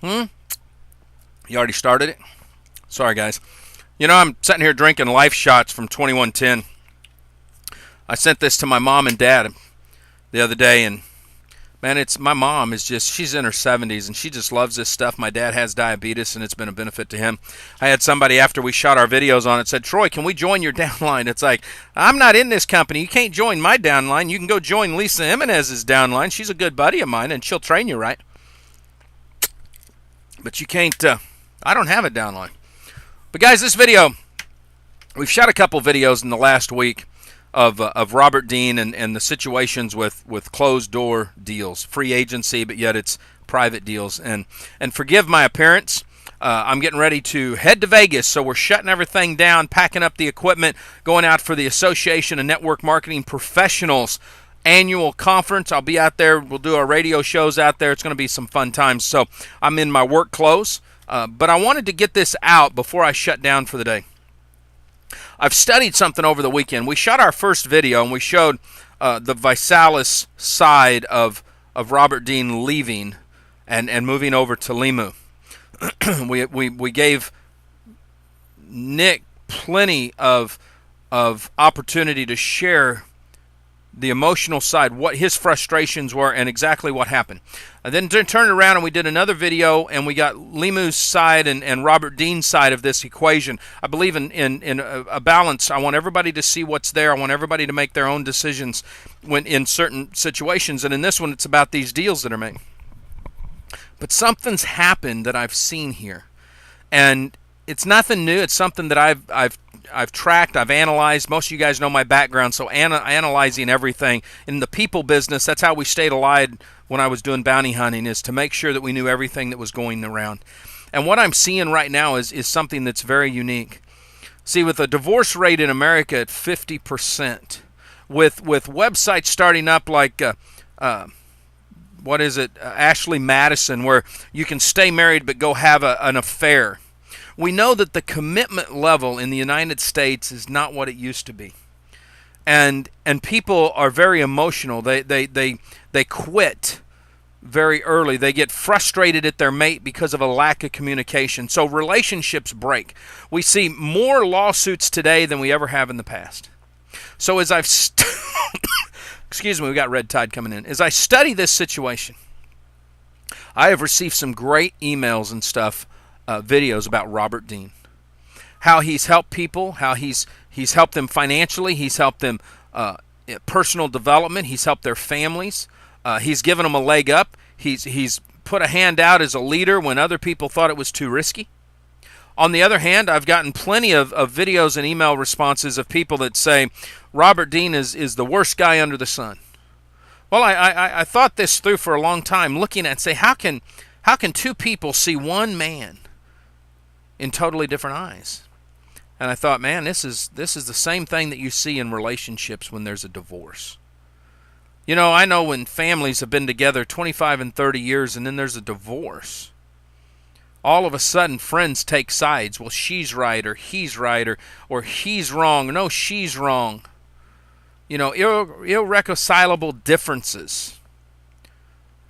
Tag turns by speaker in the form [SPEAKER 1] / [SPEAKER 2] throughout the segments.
[SPEAKER 1] Hmm? You already started it? Sorry, guys. You know, I'm sitting here drinking Life Shots from 2110. I sent this to my mom and dad the other day, and man, it's my mom is just, she's in her 70s and she just loves this stuff. My dad has diabetes and it's been a benefit to him. I had somebody after we shot our videos on it said, Troy, can we join your downline? It's like, I'm not in this company. You can't join my downline. You can go join Lisa Jimenez's downline. She's a good buddy of mine and she'll train you right. But you can't, I don't have a downline. But guys, this video, we've shot a couple videos in the last week of Robert Dean and the situations with closed door deals, free agency, but yet it's private deals. And forgive my appearance. I'm getting ready to head to Vegas, so we're shutting everything down, packing up the equipment, going out for the Association of Network Marketing Professionals annual conference. I'll be out there. We'll do our radio shows out there. It's going to be some fun times. So I'm in my work clothes, but I wanted to get this out before I shut down for the day. I've studied something over the weekend. We shot our first video and we showed the Visalis side of Robert Dean leaving and moving over to Limu. we gave Nick plenty of opportunity to share the emotional side, what his frustrations were, and exactly what happened. And then turned around and we did another video, and we got Limu's side and Robert Dean's side of this equation. I believe in a balance. I want everybody to see what's there. I want everybody to make their own decisions when in certain situations. And in this one, it's about these deals that are made. But something's happened that I've seen here, and it's nothing new. It's something that I've tracked, I've analyzed. Most of you guys know my background, so analyzing everything in the people business, that's how we stayed alive when I was doing bounty hunting, is to make sure that we knew everything that was going around. And what I'm seeing right now is something that's very unique. See, with a divorce rate in America at 50%, with websites starting up like Ashley Madison, where you can stay married but go have an affair. We know that the commitment level in the United States is not what it used to be, and people are very emotional. They quit very early. They get frustrated at their mate because of a lack of communication. So relationships break. We see more lawsuits today than we ever have in the past. So as I've excuse me, we got red tide coming in. As I study this situation, I have received some great emails and stuff. Videos about Robert Dean, how he's helped people, how he's helped them financially, he's helped them personal development, he's helped their families, he's given them a leg up, he's put a hand out as a leader when other people thought it was too risky. On the other hand, I've gotten plenty of videos and email responses of people that say Robert Dean is the worst guy under the sun. Well, I thought this through for a long time, looking at and say, how can two people see one man in totally different eyes? And I thought, man, this is the same thing that you see in relationships when there's a divorce. You know, I know when families have been together 25 and 30 years and then there's a divorce, all of a sudden friends take sides. Well, she's right, or he's right, or he's wrong. No, she's wrong. You know, irreconcilable differences.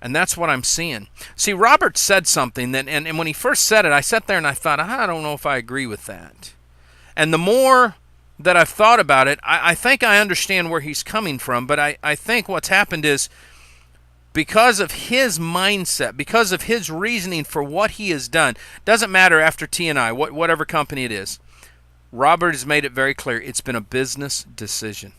[SPEAKER 1] And that's what I'm seeing. See, Robert said something that, and when he first said it, I sat there and I thought, I don't know if I agree with that. And the more that I've thought about it, I think I understand where he's coming from, but I think what's happened is because of his mindset, because of his reasoning for what he has done, doesn't matter after T&I, whatever company it is, Robert has made it very clear it's been a business decision.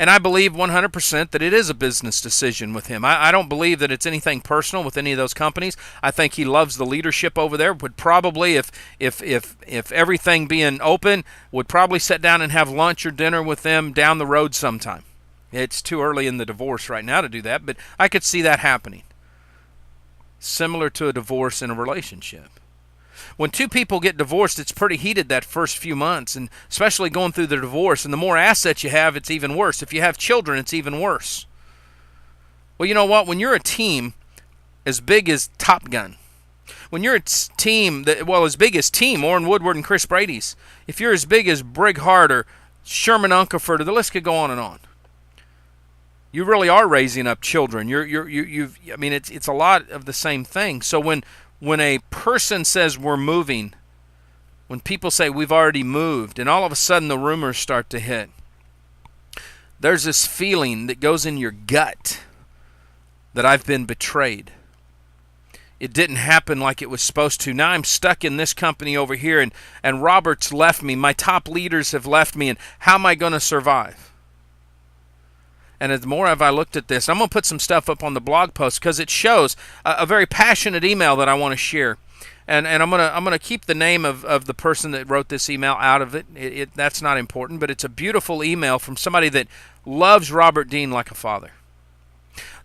[SPEAKER 1] And I believe 100% that it is a business decision with him. I don't believe that it's anything personal with any of those companies. I think he loves the leadership over there. Would probably, if everything being open, would probably sit down and have lunch or dinner with them down the road sometime. It's too early in the divorce right now to do that, but I could see that happening. Similar to a divorce in a relationship. When two people get divorced, it's pretty heated that first few months, and especially going through the divorce. And the more assets you have, it's even worse. If you have children, it's even worse. Well, you know what? When you're a team as big as Top Gun, when you're a team as big as Team Orrin Woodward and Chris Brady's, if you're as big as Brig Hart or Sherman Uncaford, the list could go on and on. You really are raising up children. I mean, it's a lot of the same thing. So when when a person says we're moving, when people say we've already moved, and all of a sudden the rumors start to hit, there's this feeling that goes in your gut that I've been betrayed. It didn't happen like it was supposed to. Now I'm stuck in this company over here, and Robert's left me. My top leaders have left me, and how am I going to survive? And the more I looked at this, I'm going to put some stuff up on the blog post because it shows a very passionate email that I want to share. And I'm gonna keep the name of the person that wrote this email out of it. That's not important, but it's a beautiful email from somebody that loves Robert Dean like a father.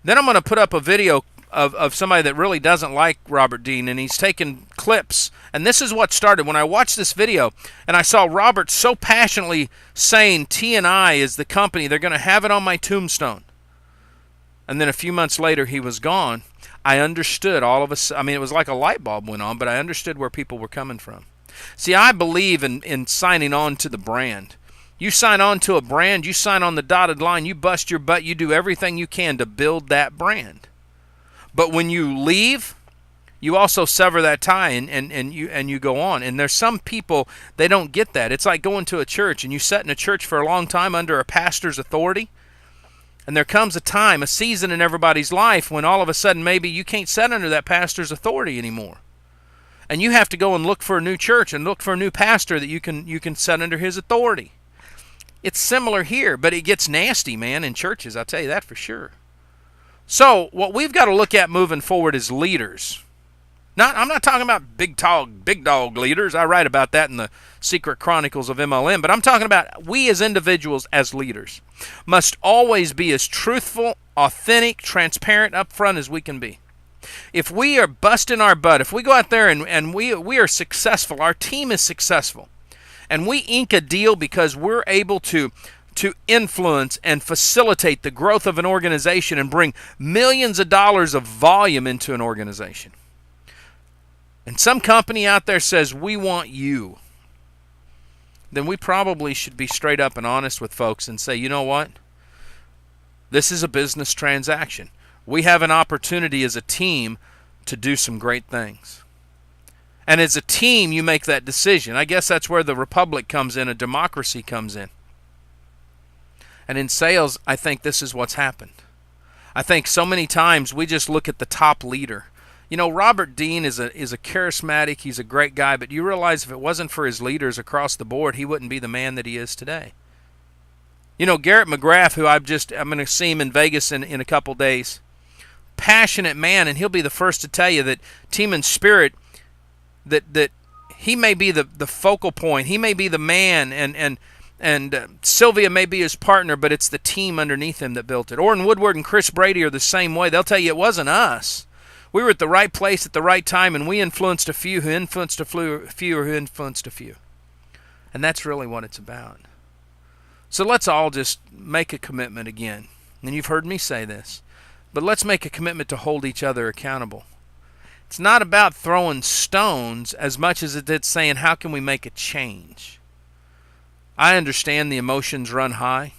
[SPEAKER 1] Then I'm going to put up a video of somebody that really doesn't like Robert Dean, and he's taken clips. And this is what started. When I watched this video and I saw Robert so passionately saying T&I is the company, they're going to have it on my tombstone. And then a few months later he was gone. I understood all of us. I mean, it was like a light bulb went on, but I understood where people were coming from. See, I believe in signing on to the brand. You sign on to a brand, you sign on the dotted line, you bust your butt, you do everything you can to build that brand. But when you leave, you also sever that tie and you go on. And there's some people, they don't get that. It's like going to a church and you sit in a church for a long time under a pastor's authority. And there comes a time, a season in everybody's life when all of a sudden maybe you can't sit under that pastor's authority anymore. And you have to go and look for a new church and look for a new pastor that you can sit under his authority. It's similar here, but it gets nasty, man, in churches. I'll tell you that for sure. So what we've got to look at moving forward is leaders. I'm not talking about big dog leaders. I write about that in the Secret Chronicles of MLM. But I'm talking about we as individuals, as leaders, must always be as truthful, authentic, transparent, upfront as we can be. If we are busting our butt, if we go out there and we are successful, our team is successful, and we ink a deal because we're able to influence and facilitate the growth of an organization and bring millions of dollars of volume into an organization. And some company out there says, we want you. Then we probably should be straight up and honest with folks and say, you know what? This is a business transaction. We have an opportunity as a team to do some great things. And as a team, you make that decision. I guess that's where the republic comes in, a democracy comes in. And in sales, I think this is what's happened. I think so many times we just look at the top leader. You know, Robert Dean is a charismatic, he's a great guy, but you realize if it wasn't for his leaders across the board, he wouldn't be the man that he is today. You know, Garrett McGrath, who I'm going to see him in Vegas in a couple days, passionate man, and he'll be the first to tell you that Team and Spirit, that he may be the focal point, he may be the man, and Sylvia may be his partner, but it's the team underneath him that built it. Orrin Woodward and Chris Brady are the same way. They'll tell you it wasn't us. We were at the right place at the right time, and we influenced a few who influenced a few who influenced a few. And that's really what it's about. So let's all just make a commitment again. And you've heard me say this, but let's make a commitment to hold each other accountable. It's not about throwing stones as much as it's saying, how can we make a change? I understand the emotions run high.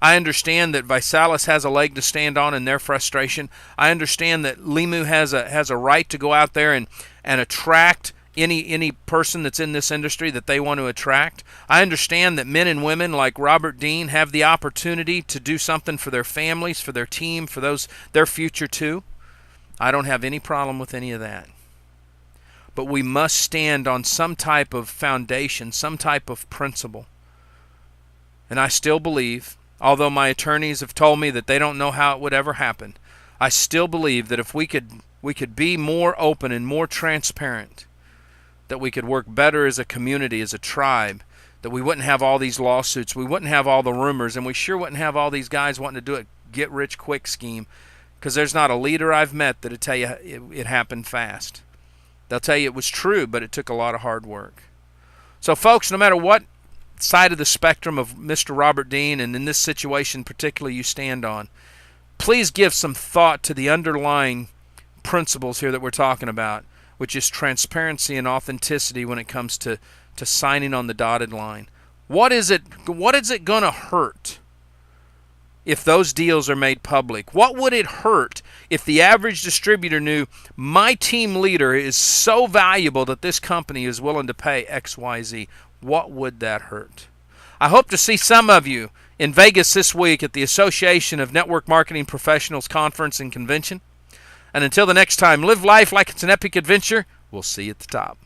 [SPEAKER 1] I understand that Visalis has a leg to stand on in their frustration. I understand that Limu has a right to go out there and attract any person that's in this industry that they want to attract. I understand that men and women like Robert Dean have the opportunity to do something for their families, for their team, for their future too. I don't have any problem with any of that. But we must stand on some type of foundation, some type of principle. And I still believe, although my attorneys have told me that they don't know how it would ever happen, I still believe that if we could be more open and more transparent, that we could work better as a community, as a tribe, that we wouldn't have all these lawsuits, we wouldn't have all the rumors, and we sure wouldn't have all these guys wanting to do a get-rich-quick scheme, because there's not a leader I've met that'll tell you it happened fast. They'll tell you it was true, but it took a lot of hard work. So, folks, no matter what side of the spectrum of Mr. Robert Dean, and in this situation particularly you stand on, please give some thought to the underlying principles here that we're talking about, which is transparency and authenticity when it comes to signing on the dotted line. What is it going to hurt if those deals are made public? What would it hurt if the average distributor knew my team leader is so valuable that this company is willing to pay XYZ? What would that hurt? I hope to see some of you in Vegas this week at the Association of Network Marketing Professionals Conference and Convention. And until the next time, live life like it's an epic adventure. We'll see you at the top.